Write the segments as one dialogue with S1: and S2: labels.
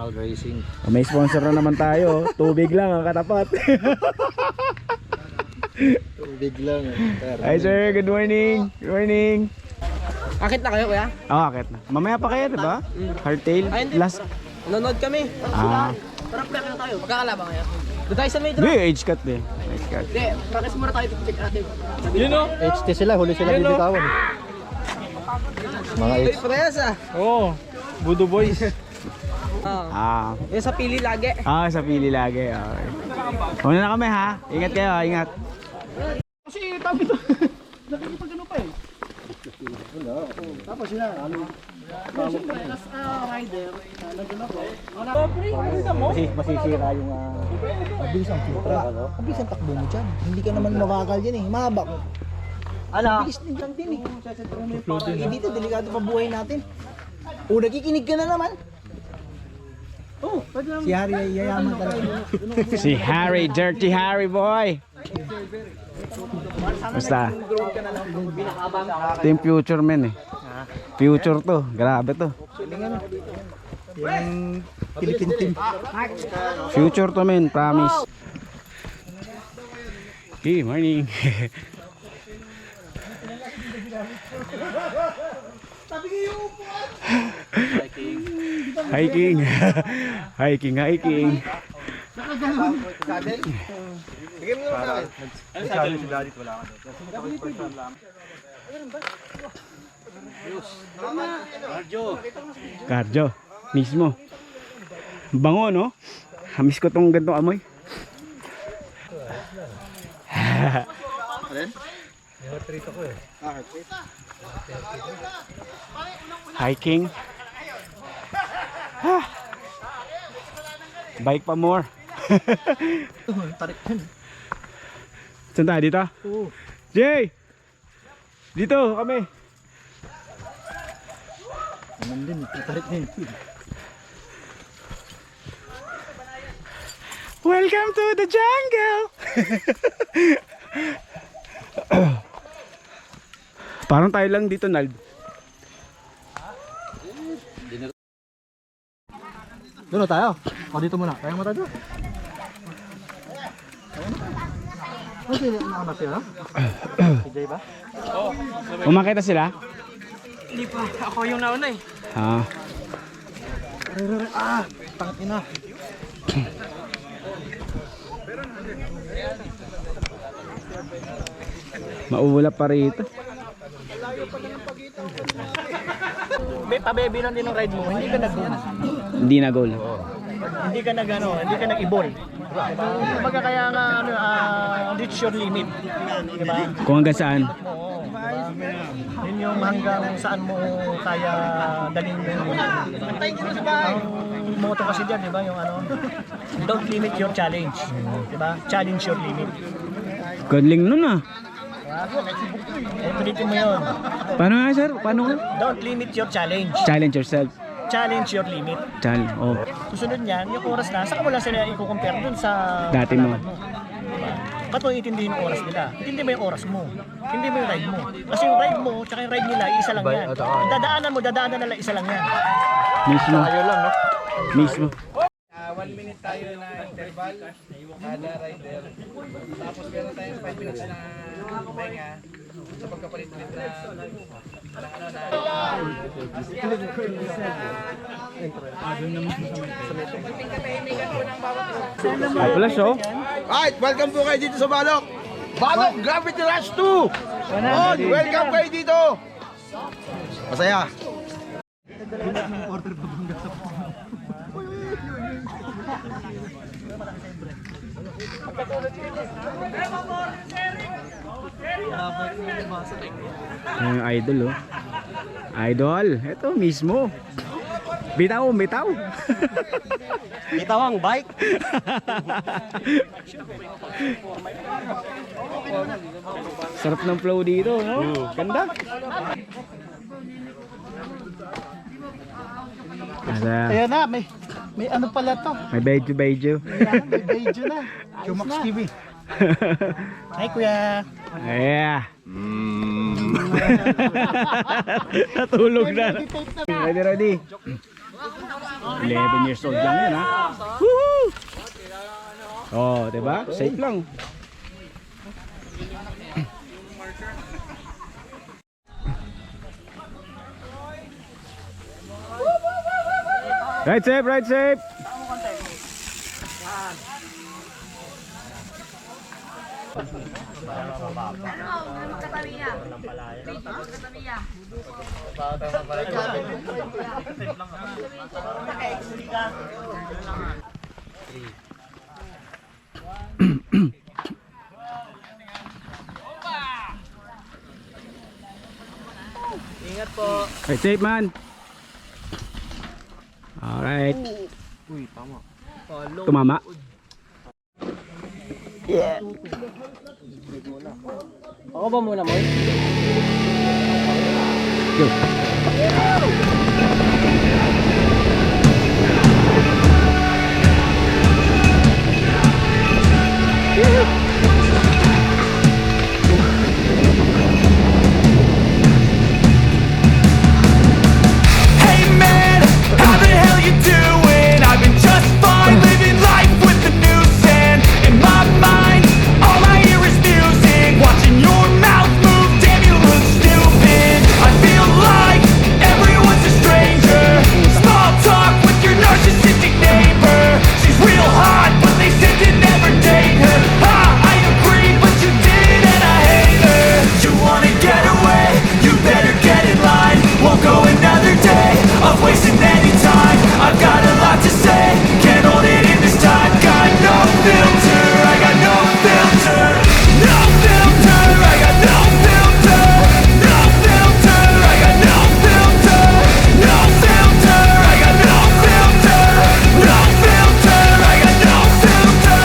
S1: Bawal racing.
S2: May sponsor na naman tayo. Tubig lang ang katapat.
S1: Tubig lang.
S2: Hi sir, good morning. Good morning.
S3: Akit na kayo kuya?
S2: Oh, akit na. Mamaya pa kayo, di ba? Hardtail.
S3: Ay, hindi.
S2: Last.
S3: Nanonood kami.
S2: Ah.
S3: Tara, prep na tayo. Magkakalabang kayo. Doon tayo sa may
S2: Hindi, age cut eh. Age cut.
S3: Hindi, practice muna tayo. Check natin.
S1: Yun o. HT sila, huli sila bibitawan. Mga
S3: Uy,
S1: HT.
S3: parehas ah.
S2: Oh, Budo Boys.
S3: Yung sa pili lagi.
S2: Sa pili lagi. Okay. Una na kami ha. Ingat kayo, ingat.
S3: Kasi tabi to. Nakikipag ano pa eh.
S1: Tapos sila, ano?
S3: Rider. Nandun ako.
S1: Masisira yung...
S4: Mabilis ang Supra. Mabilis ang takbo mo dyan. Hindi ka naman mabakal dyan eh. Mahaba ko. Mabilis din lang din eh. Eh dito, delikado pa buhay natin. O, nakikinig ka na naman. Oh, si Harry ay yayaman talaga.
S2: Si Harry, Dirty Harry boy. Basta. Ito yung future men eh. Future to, grabe to.
S4: Yung Philippine team.
S2: Future to men, promise. Hey, morning. Hiking. Hiking, hiking. Cardio mismo. Bango no? Hamis ko tong gantong amoy. Hiking. Bike pa more. Saan tayo dito? Jay! Dito kami.
S4: Naman din, tatarik din.
S2: Welcome to the jungle. Parang tayo lang dito, Nald.
S4: Doon na tayo. O dito muna. Kaya mo tayo. Ano sila? Ano sila? Si Jay ba?
S2: Umakita sila?
S3: Hindi pa. Ako yung nauna eh.
S4: Tangina.
S2: Maulap pa rito.
S3: Pabebe lang din ng ride mo. Hindi ka
S2: Hindi na goal.
S3: hindi ka hindi ka nag-ibol. Kumbaga kaya nga reach your limit. Di ba?
S2: Kung hanggang saan?
S3: Oo. Yun yung hanggang saan mo kaya dalhin yung ang motto kasi diyan, di ba? Yung don't limit your challenge. Di ba? Challenge your limit.
S2: Godling nun ah.
S3: Pilitin mo yun.
S2: Paano nga sir? Paano nga?
S3: Don't limit your challenge.
S2: Challenge yourself.
S3: Challenge your limit.
S2: Challenge. Oh.
S3: Susunod niyan, yung oras na, saka mo lang sila i-compare dun sa
S2: Dati mo.
S3: kalaban Diba? Ba't mo itindihin yung oras nila? Hindi mo yung oras mo. Hindi mo yung ride mo. Kasi yung ride mo, tsaka yung ride nila, isa lang yan. Dadaanan nila, isa lang yan.
S2: Mismo.
S1: Tayo lang, no?
S2: Mismo.
S5: 1 minute tayo na interval kada rider. Tapos meron tayong 5 minutes na pahinga sa pagkapalit-palit na
S2: Ay pala show.
S5: Alright, welcome po kayo dito sa Balok. Balok Gravity Rush 2. Welcome kayo dito. Masaya.
S2: Yung idol oh. Idol, ito mismo. Bitaw, bitaw.
S1: Bitaw ang bike.
S2: Sarap ng flow dito, no? Ganda.
S4: Ayan na, may ano pala to.
S2: May bejo.
S4: May video na. Chumax TV. Hi kuya.
S2: Yeah. Natulog na. Ready. 11 years old lang yun, ha? Woohoo! Oh, diba? Safe lang. Right safe, right safe.
S3: Ingat po.
S2: Right safe, man. Alright. Tumama.
S3: Ako ba muna mo?
S2: Go.
S6: Hey man, how the hell you doing? I've been just fine, living life with the noose and in my mind, all I hear is music. Watching your mouth move, damn you look stupid. I feel like everyone's a stranger. Small talk with your narcissistic neighbor. She's real hot, but they said to never date her. Ha, I agree, but you did and I hate her. You wanna get away? You better get in line. Won't go another day of wasting any time. I've got a lot to say, can't hold it in this time. Got no filter, I got no filter. No filter, I got no filter. No filter, I got no filter. No filter, I got no filter. No filter, I got no filter.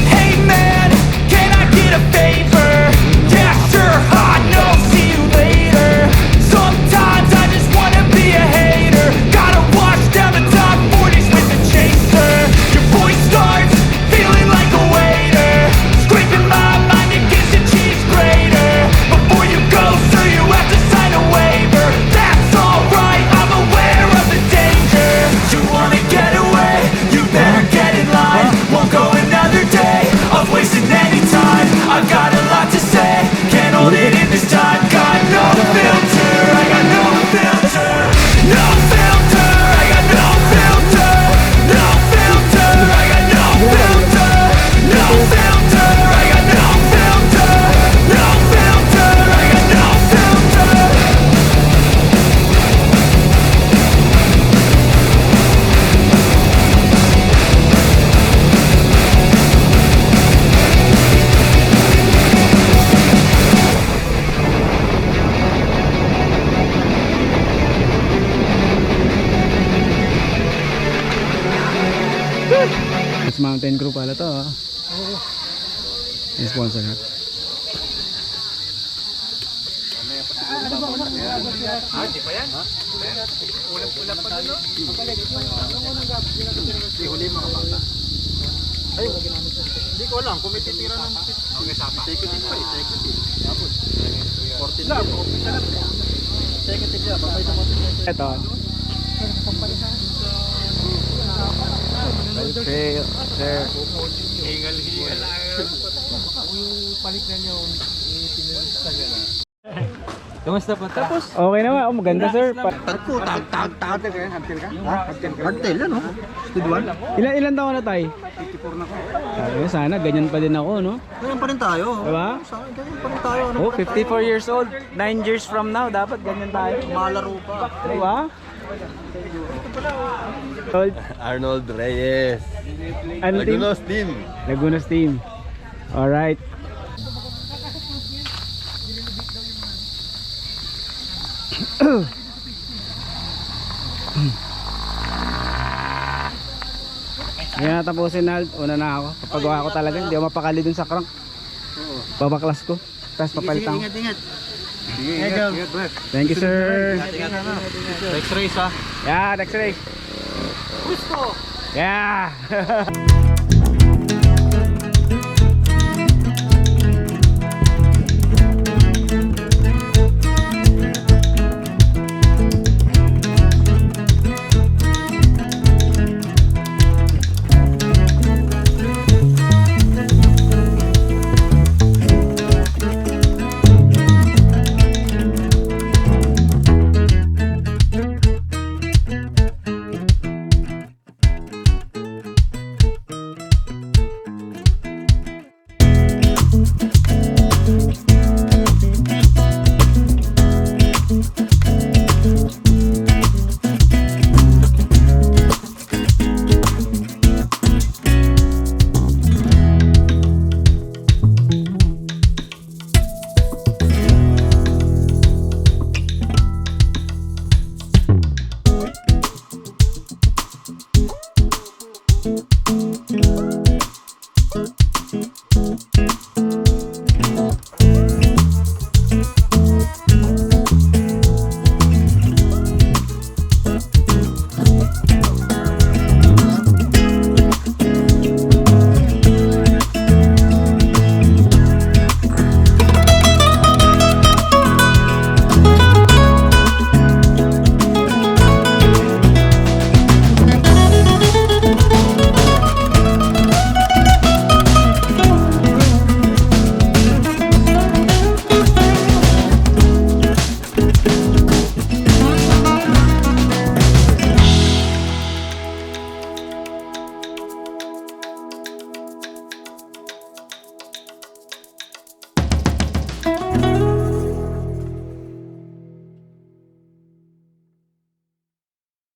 S6: Hey man, can I get a favor? Yeah, sure, I know, see you later. Sometimes I just wanna be a hater. Gotta wash down the top 40s with a chaser. Your voice starts feeling like a waiter. Scraping my mind against a cheese grater. Before you go, sir, you have to sign a waiver. That's alright, I'm aware of the danger. You wanna get away? You better get in line. Won't go another day of wasting any time. I've got a lot to say, can't hold it in this time. Got no filter, I got no filter. No filter, I got no filter. No filter, I got no filter. No filter, I got no filter. No filter, I got no filter.
S2: It's Mountain Crew pala to, ha? Yung sponsor, ha?
S1: Hindi ko alam kung may titira ng executive pa, executive. Tapos 14 lang. Executive siya, babay sa motorcycle.
S2: Ito. Sir, sir.
S3: Kamusta po? Tapos,
S2: Okay naman. Oh, maganda, sir.
S1: Tagko, tag. Hardtail, ano? Speed 1.
S2: Ilan taon na tayo? 54 na ako. Sana ganyan pa din ako, no?
S1: Ganyan pa rin tayo.
S2: Diba?
S1: Ganyan pa rin tayo. Ano?
S2: Oh, 54 years old. 9 years from now, dapat ganyan tayo.
S1: Malaro pa.
S2: Diba? Old.
S7: Arnold Reyes.
S2: Ano team?
S7: Lagunos team.
S2: Lagunos team. Alright. Ngayon natapusin na, una na ako. Kapagawa ko talaga, hindi ako mapakali dun sa crank. Babaklas ko, tapos papalitan ko.
S1: Ingat.
S2: Thank you, sir.
S1: Next race ha.
S2: Yeah, next race.
S1: Gusto.
S2: Yeah!